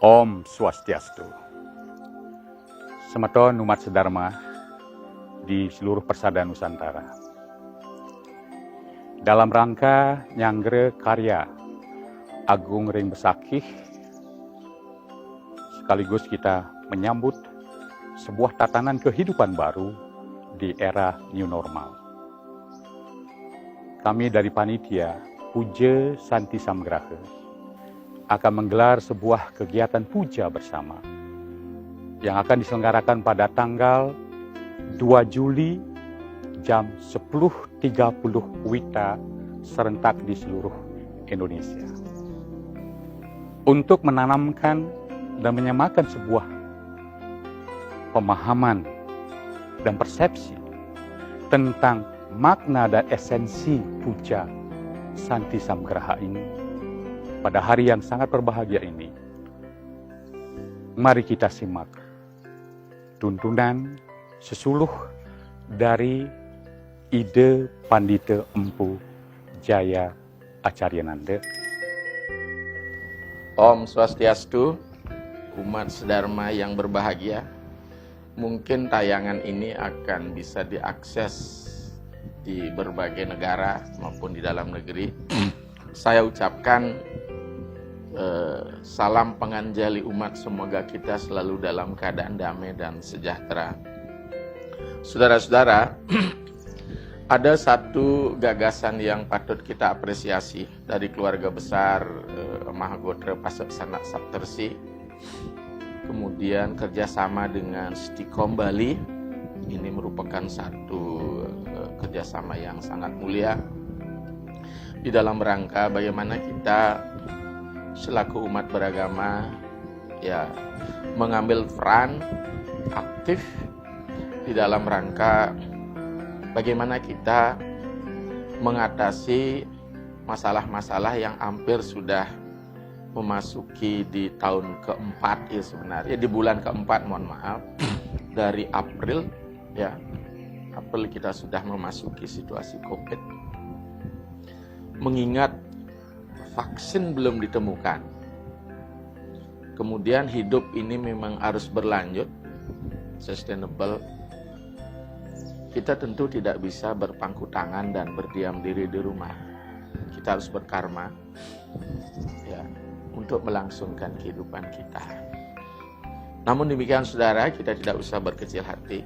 Om Swastiastu. Semeton umat sedharma di seluruh persada Nusantara. Dalam rangka nyanggre karya Agung Ring Besakih, sekaligus kita menyambut sebuah tatanan kehidupan baru di era new normal. Kami dari panitia Puja Santi Samgraha akan menggelar sebuah kegiatan puja bersama yang akan diselenggarakan pada tanggal 2 Juli jam 10.30 WITA serentak di seluruh Indonesia. Untuk menanamkan dan menyamakan sebuah pemahaman dan persepsi tentang makna dan esensi puja Santi Samgraha ini, pada hari yang sangat berbahagia ini, mari kita simak tuntunan sesuluh dari ide Pandita Empu Jaya Acaryananda. Om Swastiastu, umat sedharma yang berbahagia. Mungkin tayangan ini akan bisa diakses di berbagai negara maupun di dalam negeri. Saya ucapkan salam penganjali umat, semoga kita selalu dalam keadaan damai dan sejahtera. Saudara-saudara, ada satu gagasan yang patut kita apresiasi dari keluarga besar Mahagotra Paseksana Saptersi, kemudian kerjasama dengan Stikom Bali. Ini merupakan satu kerjasama yang sangat mulia di dalam rangka bagaimana kita selaku umat beragama mengambil peran aktif di dalam rangka bagaimana kita mengatasi masalah-masalah yang hampir sudah memasuki di tahun keempat sebenarnya, di bulan keempat, mohon maaf, dari April kita sudah memasuki situasi COVID. Mengingat vaksin belum ditemukan, kemudian hidup ini memang harus berlanjut, sustainable. Kita tentu tidak bisa berpangku tangan dan berdiam diri di rumah. Kita harus berkarma untuk melangsungkan kehidupan kita. Namun demikian saudara, kita tidak usah berkecil hati,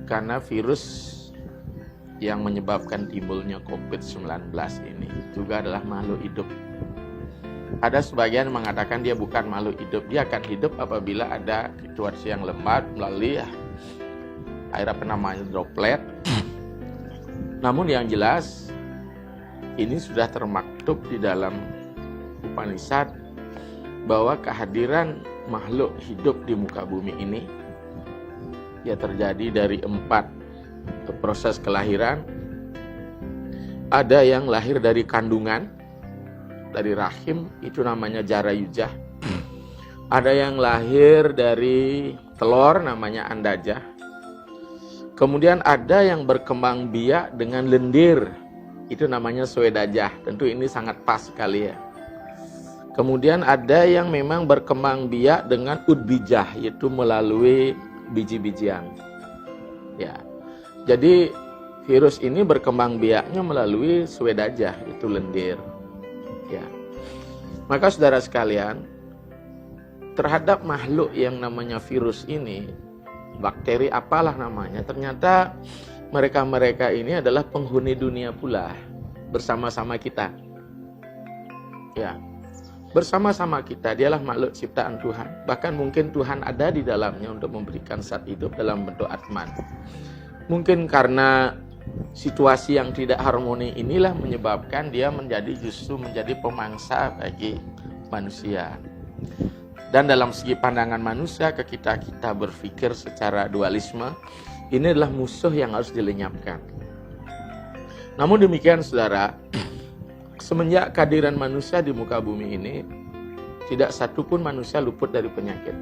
karena virus yang menyebabkan timbulnya COVID-19 ini juga adalah makhluk hidup. Ada sebagian mengatakan dia bukan makhluk hidup, dia akan hidup apabila ada situasi yang lemah melalui air namanya droplet. Namun yang jelas ini sudah termaktub di dalam Upanishad bahwa kehadiran makhluk hidup di muka bumi ini terjadi dari 4 proses kelahiran. Ada yang lahir dari kandungan, dari rahim, itu namanya jarayujah. Ada yang lahir dari telur, namanya andajah. Kemudian ada yang berkembang biak dengan lendir, itu namanya swedajah. Tentu ini sangat pas sekali ya. Kemudian ada yang memang berkembang biak dengan udbijah, yaitu melalui biji-bijian. Jadi virus ini berkembang biaknya melalui swedajah, itu lendir. Maka saudara sekalian, terhadap makhluk yang namanya virus ini, bakteri apalah namanya, ternyata mereka-mereka ini adalah penghuni dunia pula, bersama-sama kita. Bersama-sama kita, dialah makhluk ciptaan Tuhan. Bahkan mungkin Tuhan ada di dalamnya untuk memberikan zat hidup dalam bentuk atman. Mungkin karena situasi yang tidak harmoni inilah menyebabkan dia justru menjadi pemangsa bagi manusia. Dan dalam segi pandangan manusia, kita berpikir secara dualisme, ini adalah musuh yang harus dilenyapkan. Namun demikian saudara, semenjak kehadiran manusia di muka bumi ini, tidak satupun manusia luput dari penyakit.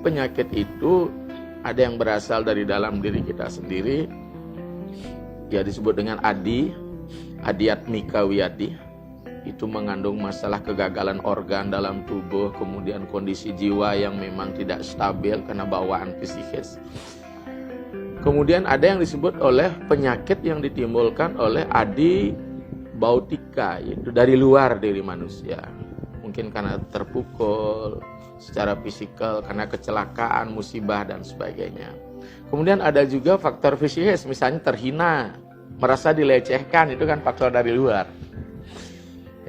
Penyakit itu ada yang berasal dari dalam diri kita sendiri, disebut dengan adiatmika wiyadi. itu mengandung masalah kegagalan organ dalam tubuh, kemudian kondisi jiwa yang memang tidak stabil karena bawaan psikis. Kemudian ada yang disebut oleh penyakit yang ditimbulkan oleh adibautika, yaitu dari luar diri manusia. Mungkin karena terpukul secara fisikal, karena kecelakaan, musibah, dan sebagainya. Kemudian ada juga faktor psikis, misalnya terhina, merasa dilecehkan, itu kan faktor dari luar.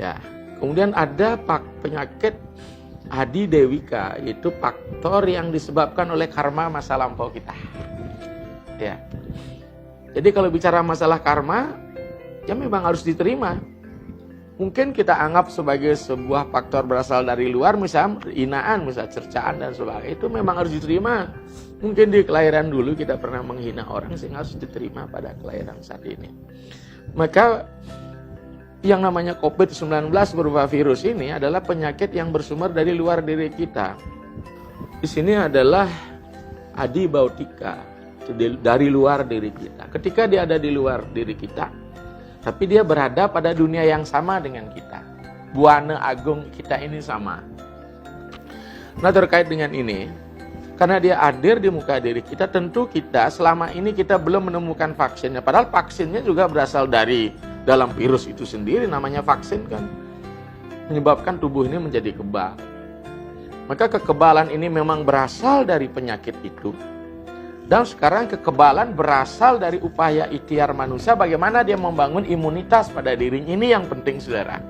Ya, kemudian ada penyakit adidewika, yaitu faktor yang disebabkan oleh karma masa lampau kita. Ya. Jadi kalau bicara masalah karma, ya memang harus diterima. Mungkin kita anggap sebagai sebuah faktor berasal dari luar, misalnya hinaan, misalnya cercaan dan sebagainya, itu memang harus diterima. Mungkin di kelahiran dulu kita pernah menghina orang, sehingga harus diterima pada kelahiran saat ini. Maka yang namanya COVID-19 berupa virus ini adalah penyakit yang bersumber dari luar diri kita. Di sini adalah adibautika, dari luar diri kita. Ketika dia ada di luar diri kita, tapi dia berada pada dunia yang sama dengan kita. Buana agung kita ini sama. Nah, terkait dengan ini, karena dia hadir di muka diri kita, tentu kita selama ini kita belum menemukan vaksinnya. Padahal vaksinnya juga berasal dari dalam virus itu sendiri, namanya vaksin kan. Menyebabkan tubuh ini menjadi kebal. Maka kekebalan ini memang berasal dari penyakit itu. Dan sekarang kekebalan berasal dari upaya ikhtiar manusia bagaimana dia membangun imunitas pada dirinya. Ini yang penting, saudara.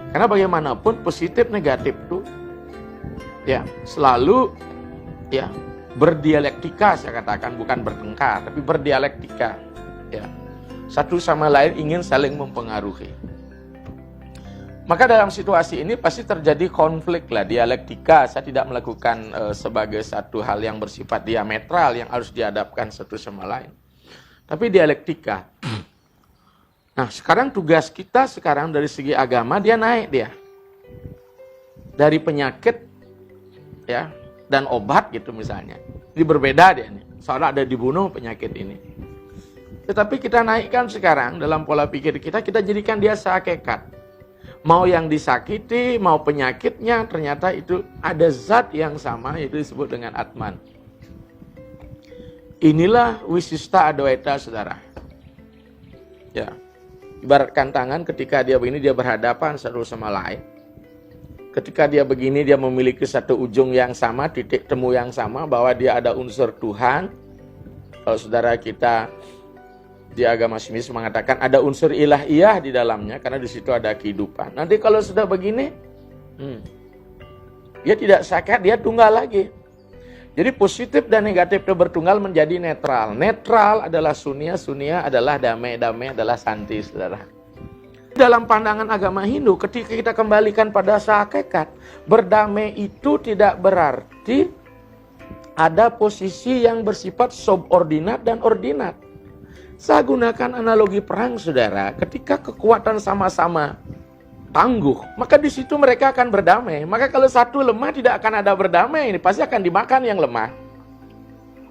Karena bagaimanapun positif negatif itu ya selalu ya berdialektika, saya katakan, bukan bertengkar, tapi berdialektika. Ya. Satu sama lain ingin saling mempengaruhi. Maka dalam situasi ini pasti terjadi konflik lah, dialektika. Saya tidak melakukan sebagai satu hal yang bersifat diametral yang harus dihadapkan satu sama lain. Tapi dialektika. Nah, sekarang tugas kita sekarang dari segi agama dia naik dia. Dari penyakit ya dan obat gitu misalnya. Ini berbeda dia nih. Soalnya ada dibunuh penyakit ini. Tetapi kita naikkan sekarang dalam pola pikir kita jadikan dia sehakikat. Mau yang disakiti, mau penyakitnya, ternyata itu ada zat yang sama, itu disebut dengan Atman. Inilah Wisista Adwaita, saudara. Ya, ibaratkan tangan ketika dia begini, dia berhadapan satu sama lain. Ketika dia begini, dia memiliki satu ujung yang sama, titik temu yang sama, bahwa dia ada unsur Tuhan. Kalau saudara kita di agama Syiis mengatakan ada unsur ilahiyah di dalamnya, karena di situ ada kehidupan. Nanti kalau sudah begini, dia tidak sakit, dia tunggal lagi. Jadi positif dan negatif itu bertunggal menjadi netral. Netral adalah sunia, sunia adalah damai, damai adalah santi, saudara. Dalam pandangan agama Hindu, ketika kita kembalikan pada hakikat, berdamai itu tidak berarti ada posisi yang bersifat subordinat dan ordinat. Saya gunakan analogi perang, saudara. Ketika kekuatan sama-sama tangguh, maka di situ mereka akan berdamai. Maka kalau satu lemah tidak akan ada berdamai, ini pasti akan dimakan yang lemah.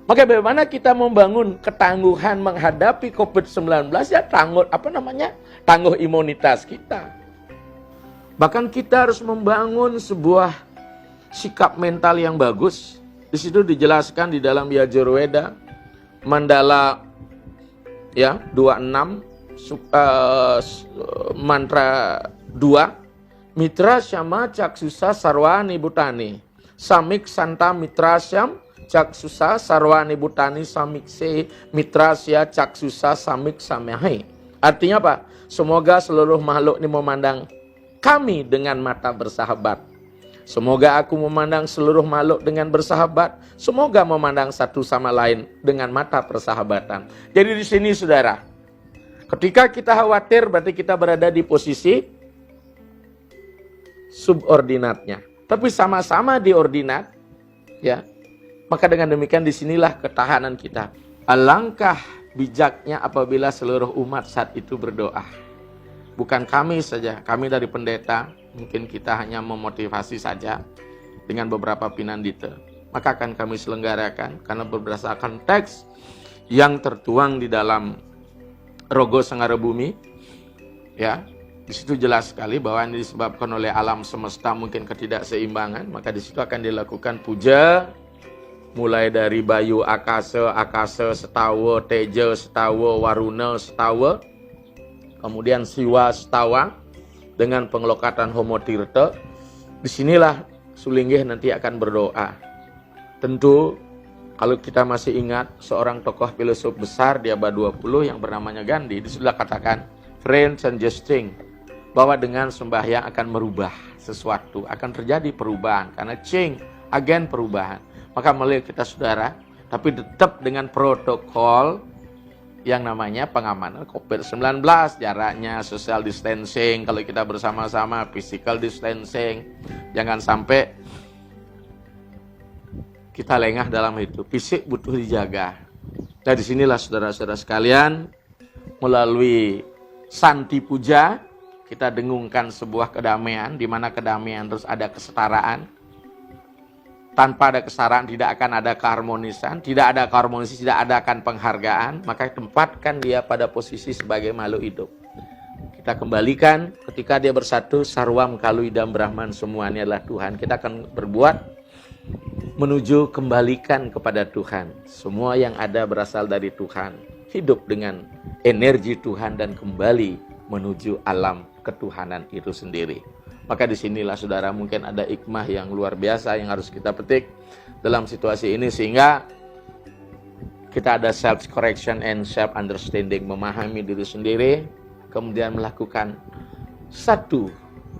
Maka bagaimana kita membangun ketangguhan menghadapi COVID-19 ya tangguh imunitas kita. Bahkan kita harus membangun sebuah sikap mental yang bagus. Di situ dijelaskan di dalam Yajurveda Mandala ya 26 mantra 2 Mitra Syama Caksusa Sarwani Bhutani Samik Santa Mitra Syam Caksusa Sarwani Bhutani Samikse Mitra Sya Caksusa Samik Samahi. Artinya apa? Semoga seluruh makhluk ini memandang kami dengan mata bersahabat. Semoga aku memandang seluruh makhluk dengan bersahabat. Semoga memandang satu sama lain dengan mata persahabatan. Jadi di sini, saudara, ketika kita khawatir berarti kita berada di posisi subordinatnya. Tapi sama-sama di ordinat, ya. Maka dengan demikian disinilah ketahanan kita. Alangkah bijaknya apabila seluruh umat saat itu berdoa. Bukan kami saja, kami dari pendeta, mungkin kita hanya memotivasi saja dengan beberapa pinandita. Maka akan kami selenggarakan karena berdasarkan teks yang tertuang di dalam Rogo Sangara Bumi, ya, Di situ jelas sekali bahwa ini disebabkan oleh alam semesta mungkin ketidakseimbangan, maka di situ akan dilakukan puja mulai dari Bayu Akasa, Akasa Setawa, Teja Setawa, Waruna Setawa, kemudian Siwa Setawa dengan pengelokatan Homo Tirta. Disinilah Sulinggih nanti akan berdoa. Tentu kalau kita masih ingat seorang tokoh filosof besar di abad 20 yang bernamanya Gandhi, disitulah katakan friends and jesting, bahwa dengan sembahyang akan merubah sesuatu, akan terjadi perubahan, karena change, agen perubahan. Maka melihat kita saudara, tapi tetap dengan protokol yang namanya pengamanan COVID-19, jaraknya, social distancing, kalau kita bersama-sama, physical distancing, jangan sampai kita lengah dalam itu. Fisik butuh dijaga. Nah disinilah saudara-saudara sekalian, melalui Santi Puja, kita dengungkan sebuah kedamaian, di mana kedamaian terus ada kesetaraan. Tanpa ada kesetaraan tidak akan ada keharmonisan, tidak ada keharmonisan, tidak ada akan penghargaan, maka tempatkan dia pada posisi sebagai makhluk hidup. Kita kembalikan ketika dia bersatu, sarwam kalu idam Brahman, semuanya adalah Tuhan. Kita akan berbuat menuju kembalikan kepada Tuhan. Semua yang ada berasal dari Tuhan. Hidup dengan energi Tuhan dan kembali menuju alam ketuhanan itu sendiri. Maka disinilah saudara mungkin ada hikmah yang luar biasa yang harus kita petik dalam situasi ini, sehingga kita ada self correction and self understanding, memahami diri sendiri, kemudian melakukan satu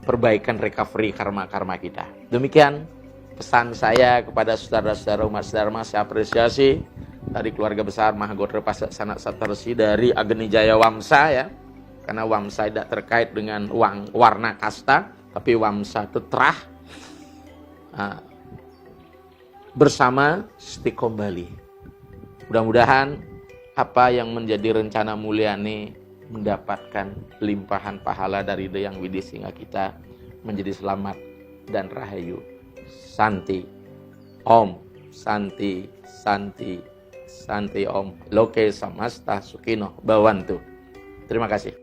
perbaikan recovery karma-karma kita. Demikian pesan saya kepada saudara-saudara umat Dharma. Saya apresiasi dari keluarga besar Mahagotra Pasak Sanak Satarsi dari Agni Jaya Wamsa ya. Karena Wamsa tidak terkait dengan warna kasta, tapi Wamsa itu terah bersama stick kembali. Mudah-mudahan apa yang menjadi rencana Mulyani mendapatkan limpahan pahala dari Dayang Widi sehingga kita menjadi selamat dan rahayu. Santi Om, Santi, Santi, Santi Om, Loke Samasta Sukino Bawantu. Terima kasih.